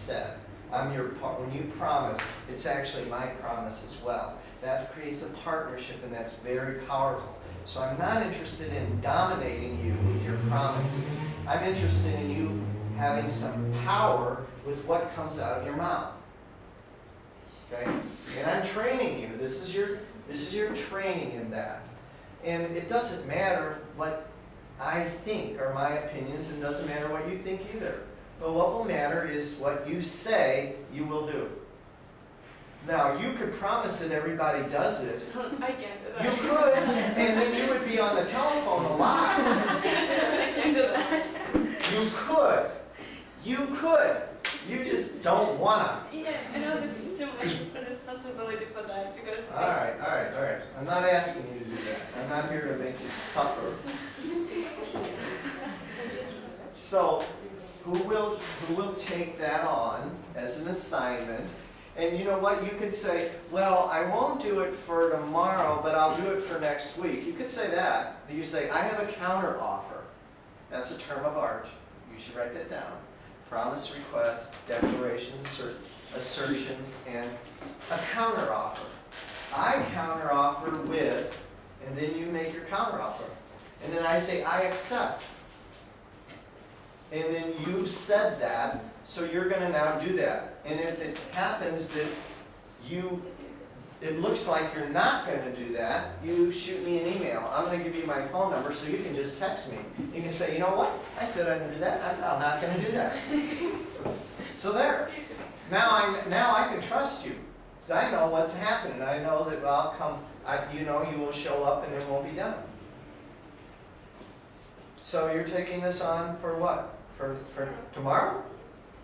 said. When you promise, it's actually my promise as well. That creates a partnership, and that's very powerful. So I'm not interested in dominating you with your promises. I'm interested in you having some power with what comes out of your mouth. Okay? And I'm training you. This is your training in that. And it doesn't matter what I think or my opinions, and it doesn't matter what you think either. But what will matter is what you say you will do. Now, you could promise that everybody does it. I can't do that. You could, and then you would be on the telephone a lot. I can't do that. You could. You could. You just don't wanna. Yeah, I know it's too much responsibility for that because. All right. I'm not asking you to do that. I'm not here to make you suffer. So, who will take that on as an assignment? And you know what? You could say, well, I won't do it for tomorrow, but I'll do it for next week. You could say that. You say, I have a counter offer. That's a term of art. You should write that down. Promise, request, declarations, assertions, and a counter offer. I counter offer with, and then you make your counter offer. And then I say, I accept. And then you've said that, so you're going to now do that. And if it happens that it looks like you're not going to do that, you shoot me an email. I'm going to give you my phone number so you can just text me. You can say, you know what? I said I'm going to do that. I'm not going to do that. So there. Now I can trust you. Because I know what's happening. I know that I'll come, you will show up and it won't be done. So you're taking this on for what? For tomorrow?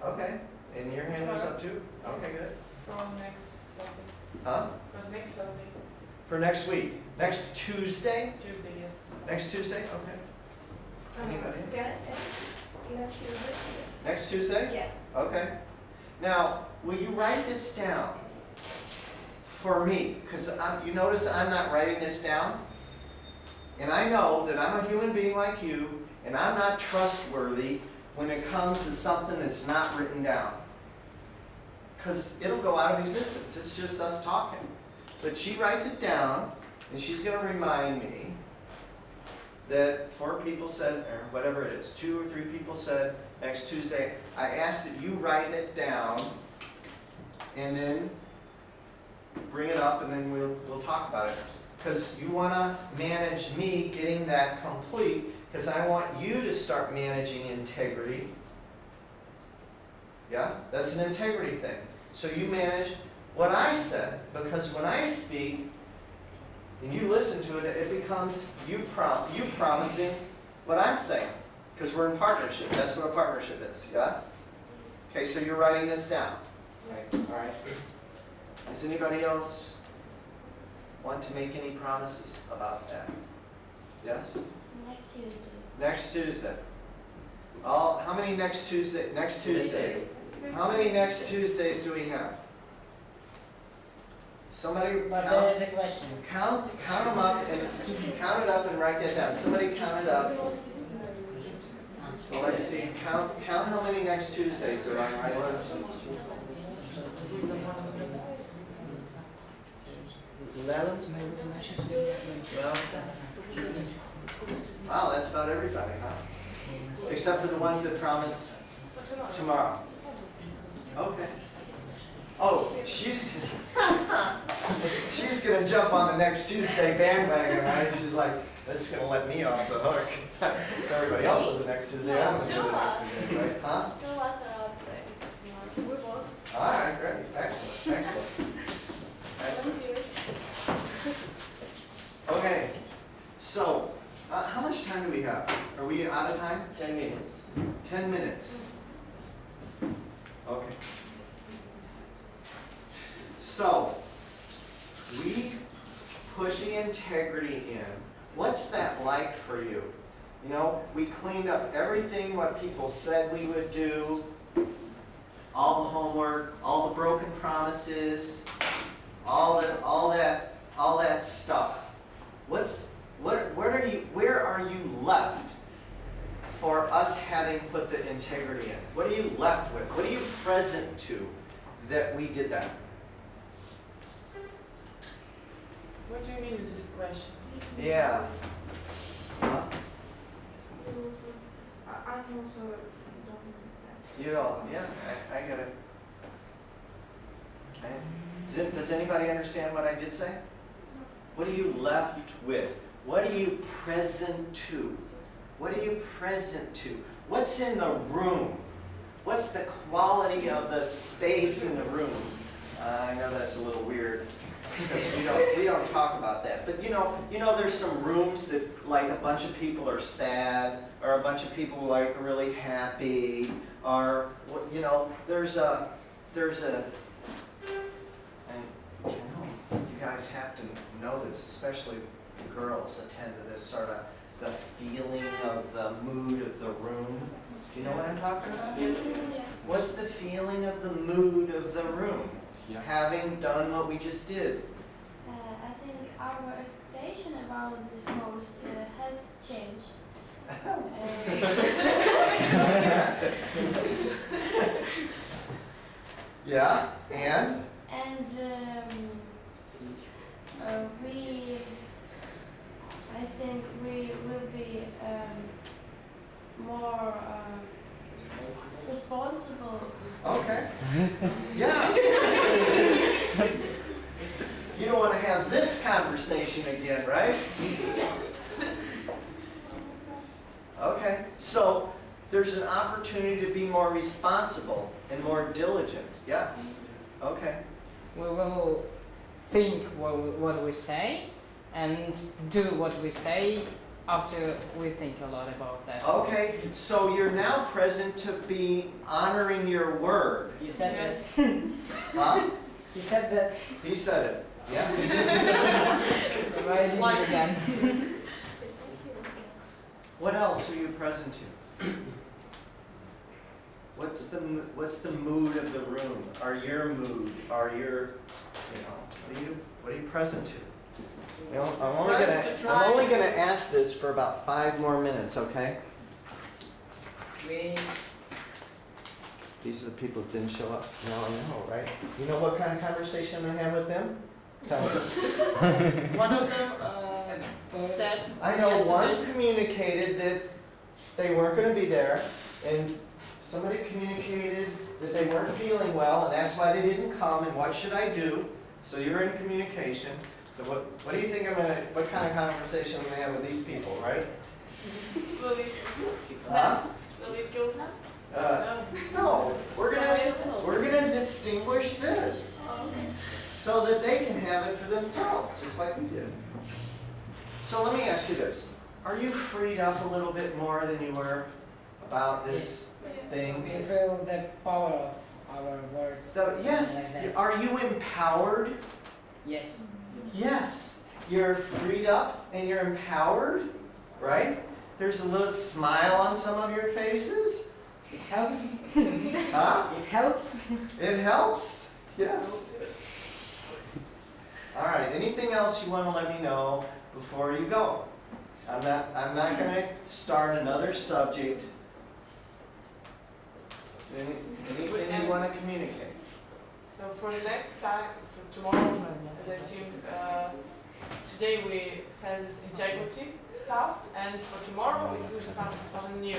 Okay. And your hand was up too? Okay, good. From next Saturday. Huh? For next Saturday. For next week? Next Tuesday? Tuesday, yes. Next Tuesday? Okay. Anybody? You have to do this. Next Tuesday? Yeah. Okay. Now, will you write this down for me? Because you notice I'm not writing this down. And I know that I'm a human being like you, and I'm not trustworthy when it comes to something that's not written down. Because it'll go out of existence. It's just us talking. But she writes it down, and she's going to remind me that 4 people said, or whatever it is, 2 or 3 people said next Tuesday. I ask that you write it down, and then bring it up, and then we'll talk about it. Because you want to manage me getting that complete, because I want you to start managing integrity. Yeah? That's an integrity thing. So you manage what I said, because when I speak, and you listen to it, it becomes you promising what I'm saying. Because we're in partnership. That's what a partnership is. Yeah? Okay, so you're writing this down. Okay, all right. Does anybody else want to make any promises about that? Yes? Next Tuesday. Next Tuesday. How many next Tuesday? Next Tuesday. How many next Tuesdays do we have? Somebody But there is a question. count them up and count it up and write that down. Somebody count it up. So let's see. Count how many next Tuesdays there are, right? 11? 12? Wow, that's about everybody, huh? Except for the ones that promised tomorrow. Okay. Oh, she's gonna jump on the next Tuesday bandwagon, right? She's like, that's gonna let me off the hook. If everybody else does it next Tuesday, I'm gonna do it next Tuesday, right? Huh? 2 of us are out today. We both. All right, great, excellent, excellent. Volunteers. Okay, so how much time do we have? Are we out of time? 10 minutes. 10 minutes. Okay. So, we put the integrity in. What's that like for you? You know, we cleaned up everything what people said we would do, all the homework, all the broken promises, all that stuff. Where are you left for us having put the integrity in? What are you left with? What are you present to that we did that? What do you mean with this question? Yeah. Huh? I also don't understand. You all, yeah, I get it. Does anybody understand what I did say? What are you left with? What are you present to? What are you present to? What's in the room? What's the quality of the space in the room? I know that's a little weird because we don't talk about that. But you know, there's some rooms that like a bunch of people are sad, or a bunch of people like are really happy, or you know, there's a. And you know, you guys have to know this, especially the girls attend to this sort of the feeling of the mood of the room. Do you know what I'm talking about? Yeah. What's the feeling of the mood of the room? Yeah. Having done what we just did. I think our expectation about this host has changed. Yeah, and? And I think we will be more responsible. Okay. Yeah. You don't want to have this conversation again, right? Okay, so there's an opportunity to be more responsible and more diligent. Yeah? Okay. We will think what we say and do what we say after we think a lot about that. Okay, so you're now present to be honoring your word. You said Yes. that. Huh? He said that. He said it. Yeah? Why did Like- you again? What else are you present to? What's the mood of the room? Or your mood? Or your, what are you present to? You know, I'm only gonna ask this for about 5 more minutes, okay? We These are the people that didn't show up. Now I know, right? You know what kind of conversation I had with them? Tell me. One of them said I know yesterday. one communicated that they weren't gonna be there, and somebody communicated that they weren't feeling well, and that's why they didn't come, and what should I do? So you're in communication. So what do you think what kind of conversation I'm gonna have with these people, right? Will we Huh? go now? No, we're gonna distinguish this so that they can have it for themselves, just like we did. So let me ask you this. Are you freed up a little bit more than you were about this thing? we feel the power of our words. So, yes, like that. are you empowered? Yes. Yes. You're freed up and you're empowered, right? There's a little smile on some of your faces. It helps. Huh? It helps. It helps. Yes. All right. Anything else you want to let me know before you go? I'm not going to start another subject. Anything you want to communicate? So for the next time, for tomorrow, as I assume, today we have this integrity stuff, and for tomorrow we do something new.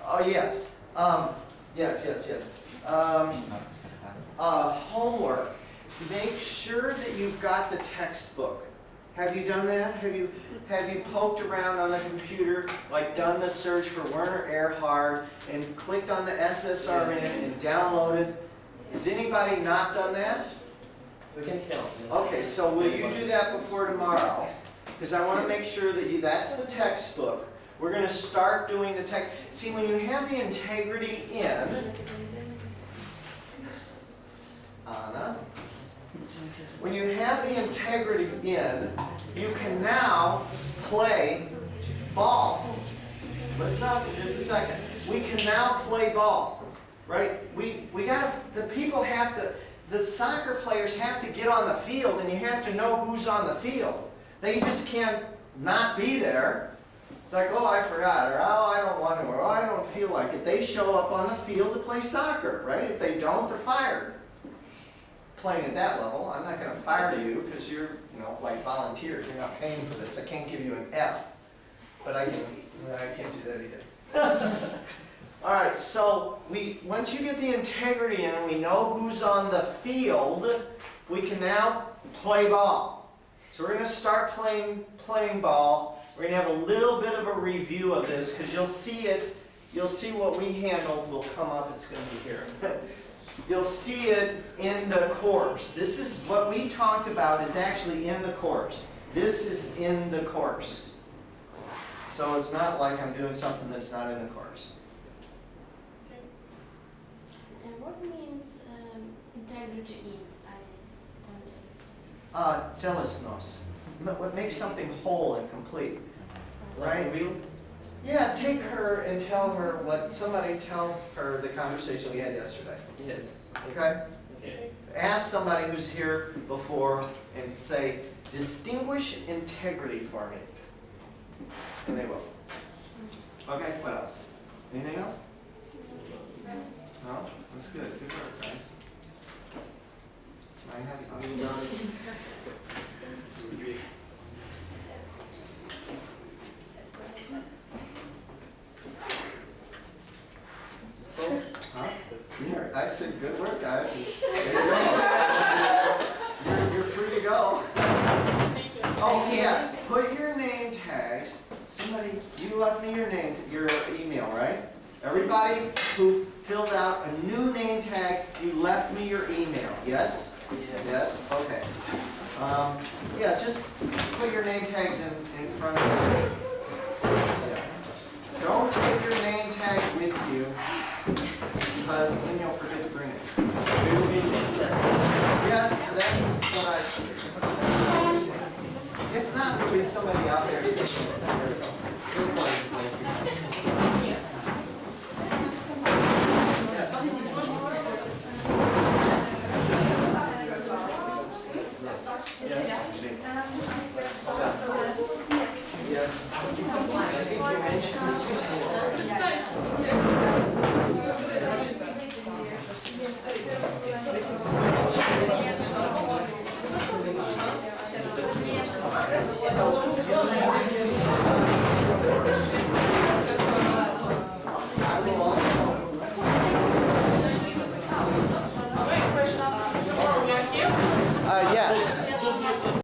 Oh yes. Yes. Homework. Make sure that you've got the textbook. Have you done that? Have you poked around on the computer, like done the search for Werner Erhard and clicked on the SSRN and downloaded? Has anybody not done that? We can help. Okay, so will you do that before tomorrow? Because I want to make sure that that's the textbook. We're going to start doing the text. See, when you have the integrity in, Anna, when you have the integrity in, you can now play ball. Listen up for just a second. We can now play ball, right? The soccer players have to get on the field, and you have to know who's on the field. They just can't not be there. It's like, oh, I forgot, or oh, I don't want to, or oh, I don't feel like it. They show up on the field to play soccer, right? If they don't, they're fired. Playing at that level, I'm not going to fire you because you're, like volunteers. You're not paying for this. I can't give you an F, but I can't do that either. All right, so once you get the integrity in and we know who's on the field, we can now play ball. So we're going to start playing ball. We're going to have a little bit of a review of this because you'll see it. You'll see what we handled will come up. It's going to be here. You'll see it in the course. This is what we talked about is actually in the course. This is in the course. So it's not like I'm doing something that's not in the course. And what means integrity in? I don't understand. Zealousness. What makes something whole and complete. Right? Yeah, take her and tell her tell her the conversation we had yesterday. Yeah. Okay? Okay. Ask somebody who's here before and say, distinguish integrity for me. And they will. Okay, what else? Anything else? No? That's good. Good work, guys. Mine had something. So, huh? Here, I said good work, guys. There you go. You're free to go. Oh, yeah. Put your name tags. You left me your email, right? Everybody who filled out a new name tag, you left me your email. Yes? Yes? Okay. Yeah, just put your name tags in front of you. Yeah. Don't take your name tag with you, because then you'll forget to bring it. We will be discussing. Yes, that's what I. If not, there'll be somebody out there sitting. There we go. We'll find places. Yes. I think you mentioned this before.